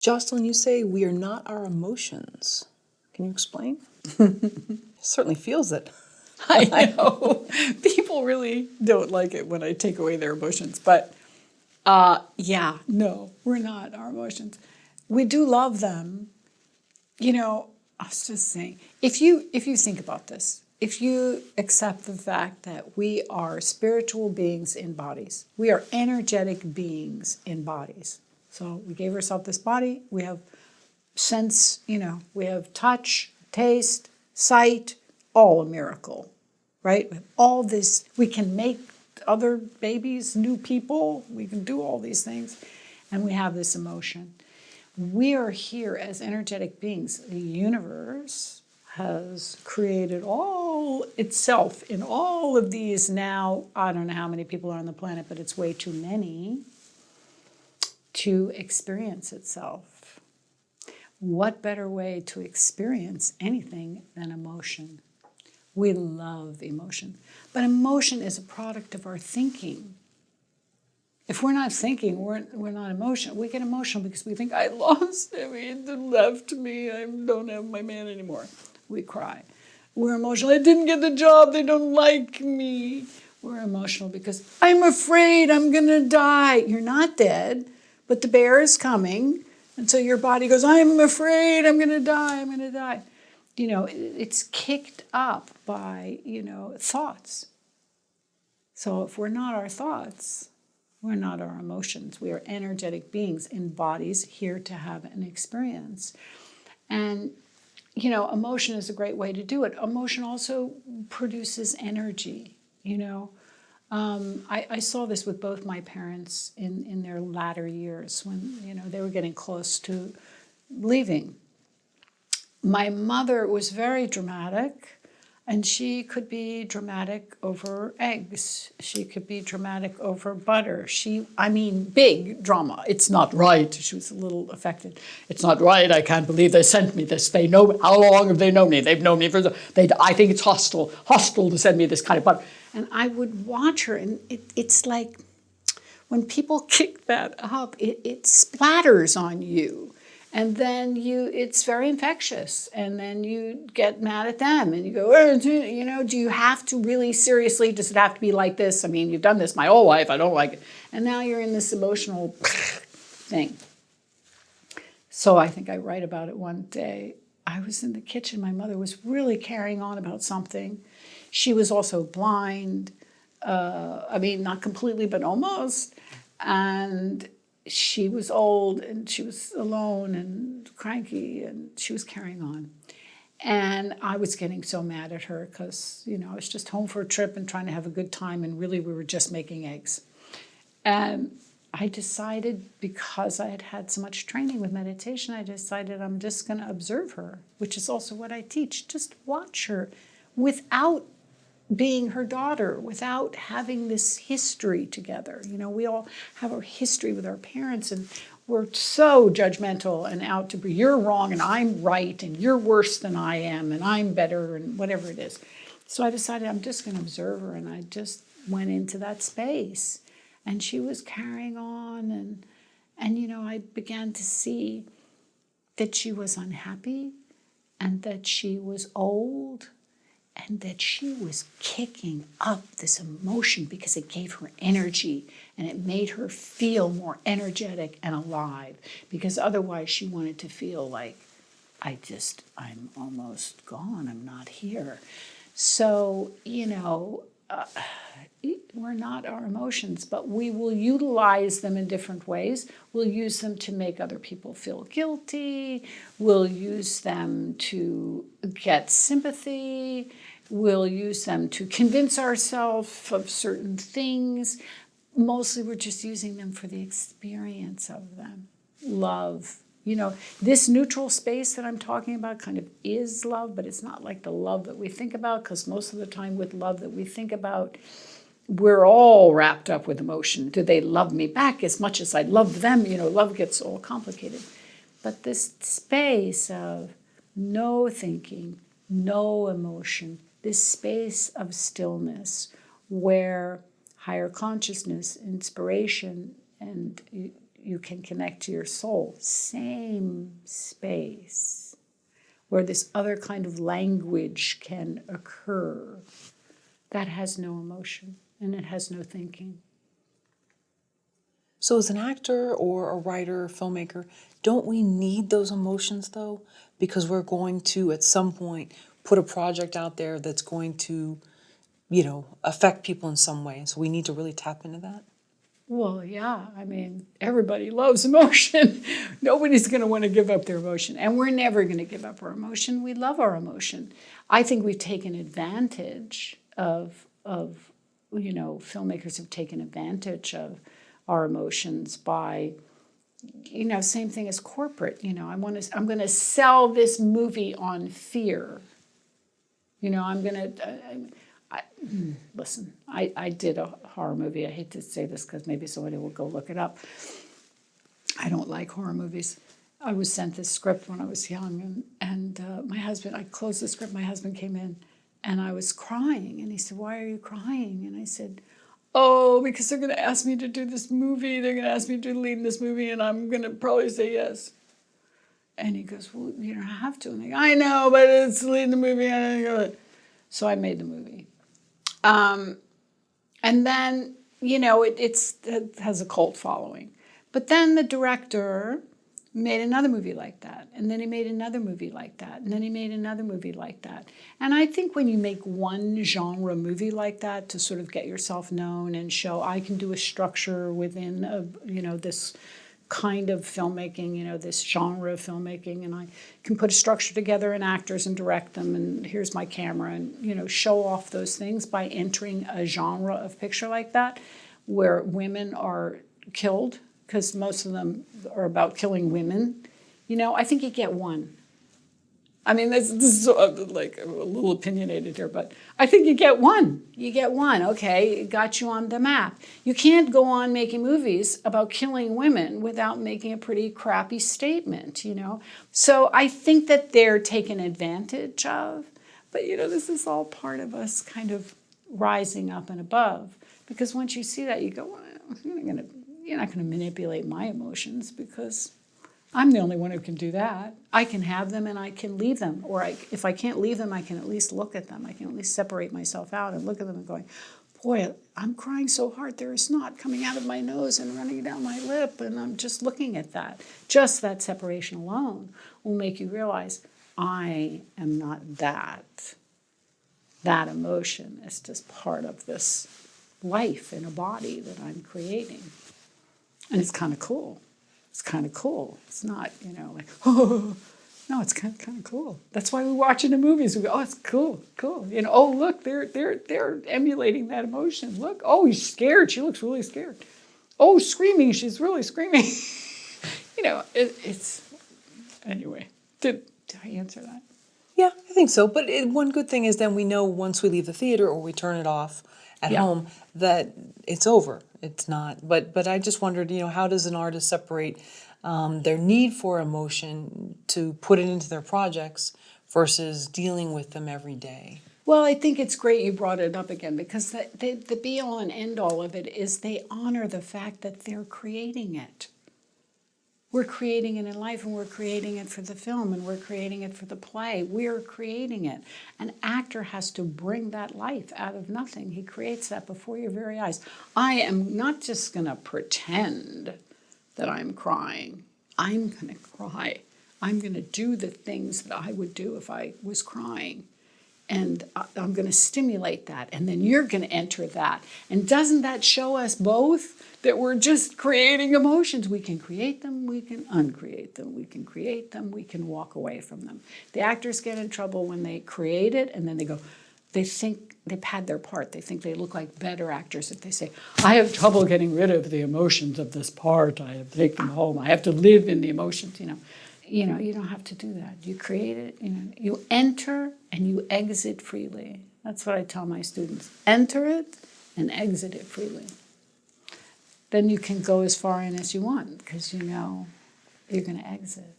Jocelyn, you say we are not our emotions. Can you explain? It certainly feels it. I know. People really don't like it when I take away their emotions. But yeah, no, we're not our emotions. We do love them. You know, I was just saying, if you think about this, if you accept the fact that we are spiritual beings in bodies, we are energetic beings in bodies. So we gave ourselves this body, we have sense, we have touch, taste, sight, all a miracle, right? We have all this, we can make other babies, new people, we can do all these things, and we have this emotion. We are here as energetic beings. The universe has created all itself in all of these now, I don't know how many people are on the planet, but it's way too many to experience itself. What better way to experience anything than emotion? We love emotion, but emotion is a product of our thinking. If we're not thinking, we're not emotional. We get emotional because we think, I lost him, he left me, I don't have my man anymore. We cry. We're emotional, I didn't get the job, they don't like me. We're emotional because I'm afraid I'm gonna die. You're not dead, but the bear is coming, and so your body goes, I'm afraid I'm gonna die, I'm gonna die. It's kicked up by, thoughts. So if we're not our thoughts, we're not our emotions. We are energetic beings in bodies here to have an experience. And, emotion is a great way to do it. Emotion also produces energy, I saw this with both my parents in their latter years when, they were getting close to leaving. My mother was very dramatic. And she could be dramatic over eggs. She could be dramatic over butter. Big drama. It's not right. She was a little affected. It's not right. I can't believe they sent me this. They know, how long have they known me? They've known me I think it's hostile to send me this kind of butter. And I would watch her, and it's like when people kick that up, it splatters on you. And then it's very infectious. And then you get mad at them and you go, do you have to really seriously, does it have to be like this? I mean, you've done this my whole life, I don't like it. And now you're in this emotional thing. So I think I write about it one day. I was in the kitchen, my mother was really carrying on about something. She was also blind. Not completely, but almost. And she was old and she was alone and cranky and she was carrying on. And I was getting so mad at her because, I was just home for a trip and trying to have a good time, and really we were just making eggs. And I decided, because I had had so much training with meditation, I decided I'm just going to observe her, which is also what I teach. Just watch her without being her daughter, without having this history together. We all have our history with our parents, and we're so judgmental and out to be, you're wrong and I'm right, and you're worse than I am, and I'm better, and whatever it is. So I decided I'm just going to observe her, and I just went into that space. And she was carrying on, and I began to see that she was unhappy, and that she was old, and that she was kicking up this emotion because it gave her energy and it made her feel more energetic and alive, because otherwise she wanted to feel like, I'm almost gone, I'm not here. So, we're not our emotions, but we will utilize them in different ways. We'll use them to make other people feel guilty. We'll use them to get sympathy. We'll use them to convince ourselves of certain things. Mostly we're just using them for the experience of them. Love. This neutral space that I'm talking about kind of is love, but it's not like the love that we think about, because most of the time with love that we think about, we're all wrapped up with emotion. Do they love me back as much as I love them? Love gets all complicated. But this space of no thinking, no emotion, this space of stillness where higher consciousness, inspiration, and you can connect to your soul. Same space where this other kind of language can occur that has no emotion and it has no thinking. So as an actor or a writer, filmmaker, don't we need those emotions though? Because we're going to, at some point, put a project out there that's going to, affect people in some way. So we need to really tap into that. Well, yeah, I mean, everybody loves emotion. Nobody's going to want to give up their emotion. And we're never going to give up our emotion. We love our emotion. I think we've taken advantage of filmmakers have taken advantage of our emotions by, same thing as corporate. I'm going to sell this movie on fear. I'm going to... listen, I did a horror movie. I hate to say this because maybe somebody will go look it up. I don't like horror movies. I was sent this script when I was young, and my husband, I closed the script, my husband came in, and I was crying. And he said, "Why are you crying?" And I said, "Oh, because they're going to ask me to do this movie. They're going to ask me to lead in this movie, and I'm going to probably say yes." And he goes, "Well, you don't have to." And I go, "I know, but it's leading the movie." So I made the movie. And then, it has a cult following. But then the director made another movie like that. And then he made another movie like that. And then he made another movie like that. And I think when you make one genre movie like that to sort of get yourself known and show I can do a structure within this kind of filmmaking, this genre of filmmaking, and I can put a structure together and actors and direct them, and here's my camera, and show off those things by entering a genre of picture like that, where women are killed, because most of them are about killing women. I think you get one. I mean, this is like a little opinionated here, but I think you get one. You get one, okay, it got you on the map. You can't go on making movies about killing women without making a pretty crappy statement, So I think that they're taken advantage of, but this is all part of us kind of rising up and above. Because once you see that, you go, well, you're not gonna manipulate my emotions because I'm the only one who can do that. I can have them and I can leave them. Or if I can't leave them, I can at least look at them. I can at least separate myself out and look at them and going, boy, I'm crying so hard. There is snot coming out of my nose and running down my lip. And I'm just looking at that. Just that separation alone will make you realize I am not that. That emotion is just part of this life in a body that I'm creating. And it's kind of cool. It's kind of cool. It's not, like, oh, no, it's kind of cool. That's why we watch in the movies. We go, oh, it's cool. Oh, look, they're emulating that emotion. Look, oh, he's scared. She looks really scared. Oh, screaming. She's really screaming. It's anyway. Did I answer that? Yeah, I think so. But one good thing is then we know once we leave the theater or we turn it off at home that it's over. It's not. But I just wondered, how does an artist separate their need for emotion to put it into their projects versus dealing with them every day? Well, I think it's great you brought it up again because the be-all and end-all of it is they honor the fact that they're creating it. We're creating it in life, and we're creating it for the film, and we're creating it for the play. We're creating it. An actor has to bring that life out of nothing. He creates that before your very eyes. I am not just going to pretend that I'm crying. I'm going to cry. I'm going to do the things that I would do if I was crying. And I'm going to stimulate that, and then you're going to enter that. And doesn't that show us both that we're just creating emotions? We can create them, we can uncreate them, we can create them, we can walk away from them. The actors get in trouble when they create it, and then they think they've had their part. They think they look like better actors if they say, I have trouble getting rid of the emotions of this part. I have to take them home. I have to live in the emotions, You don't have to do that. You create it, you enter and you exit freely. That's what I tell my students. Enter it and exit it freely. Then you can go as far in as you want because you're going to exit.